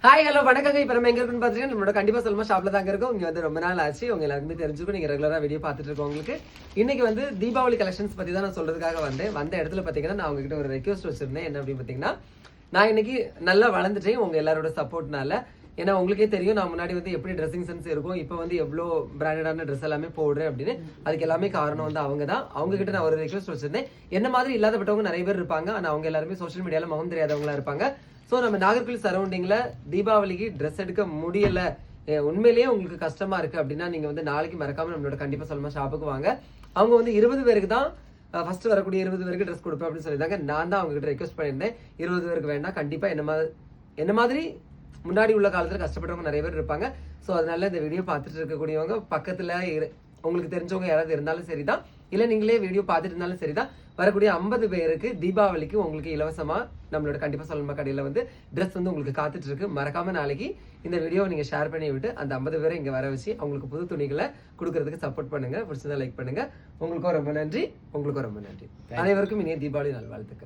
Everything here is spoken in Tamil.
ஹாய் ஹலோ வணக்கங்க. இப்போ நம்ம எங்க இருக்குன்னு பாத்தீங்கன்னா நம்மளோட கண்டிப்பா சொல்லுமா ஷாப்ல தாங்க இருக்கும். இங்க வந்து ரொம்ப நாள் ஆச்சு, உங்க எல்லாருக்குமே தெரிஞ்சுக்கும். நீங்க ரெகுலரா வீடியோ பார்த்துட்டு இருக்கவங்களுக்கு இன்னைக்கு வந்து தீபாவளி கலெக்ஷன்ஸ் பத்தி தான் நான் சொல்றதுக்காக வந்த இடத்துல பாத்தீங்கன்னா நான் உங்ககிட்ட ஒரு ரெக்வஸ்ட் வச்சிருந்தேன். என்ன அப்படின்னு பாத்தீங்கன்னா, நான் இன்னைக்கு நல்லா வளர்ந்துட்டேன் உங்க எல்லாரோட சப்போர்ட்னால. ஏன்னா உங்களுக்கே தெரியும் நான் முன்னாடி வந்து எப்படி ட்ரெஸ்ஸிங் சென்ஸ் இருக்கும், இப்போ வந்து எவ்வளோ பிராண்டடான ட்ரெஸ் எல்லாமே போடுறேன் அப்படின்னு. அதுக்கு எல்லாமே காரணம் வந்து அவங்க தான். அவங்க கிட்ட நான் ஒரு ரெக்வஸ்ட் வச்சிருந்தேன். என்ன மாதிரி இல்லாதப்பட்டவங்க நிறைய பேர் இருப்பாங்க, ஆனா அவங்க எல்லாருமே சோஷியல் மீடியால முகம் தெரியாதவங்களா இருப்பாங்க. ஸோ நம்ம நாகர்கோவில் சரௌண்டிங்ல தீபாவளிக்கு ட்ரெஸ் எடுக்க முடியல, உண்மையிலேயே உங்களுக்கு கஷ்டமா இருக்கு அப்படின்னா நீங்க வந்து நாளைக்கு மறக்காம நம்மளோட கண்டிப்பா சொல்லுமா ஷாப்புக்கு வாங்க. அவங்க வந்து 20 பேருக்கு தான் ஃபர்ஸ்ட் வரக்கூடிய 20 பேருக்கு ட்ரெஸ் கொடுப்பேன் அப்படின்னு சொல்லியிருந்தாங்க. நான் தான் அவங்க கிட்ட ரெக்வஸ்ட் பண்ணியிருந்தேன் 20 பேருக்கு வேண்டாம், கண்டிப்பா என்ன மாதிரி முன்னாடி உள்ள காலத்துல கஷ்டப்பட்டவங்க நிறைய பேர் இருப்பாங்க. ஸோ அதனால இந்த வீடியோ பார்த்துட்டு இருக்கக்கூடியவங்க பக்கத்துல உங்களுக்கு தெரிஞ்சவங்க யாராவது இருந்தாலும் சரிதான், இல்ல நீங்களே வீடியோ பார்த்துட்டு இருந்தாலும் சரிதான், வரக்கூடிய 50 பேருக்கு தீபாவளிக்கு உங்களுக்கு இலவசமா நம்மளோட கண்டிப்பா சொல்லணுமா கடையில வந்து ட்ரெஸ் வந்து உங்களுக்கு காத்துட்டு இருக்கு. மறக்காம நாளைக்கு இந்த வீடியோவை நீங்க ஷேர் பண்ணி விட்டு அந்த 50 பேரை இங்க வர வச்சு அவங்களுக்கு புது துணிகளை கொடுக்கறதுக்கு சப்போர்ட் பண்ணுங்க. பிடிச்சதா லைக் பண்ணுங்க. உங்களுக்கும் ரொம்ப நன்றி. அனைவருக்கும் இனிய தீபாவளி நல்வாழ்த்துக்கள்.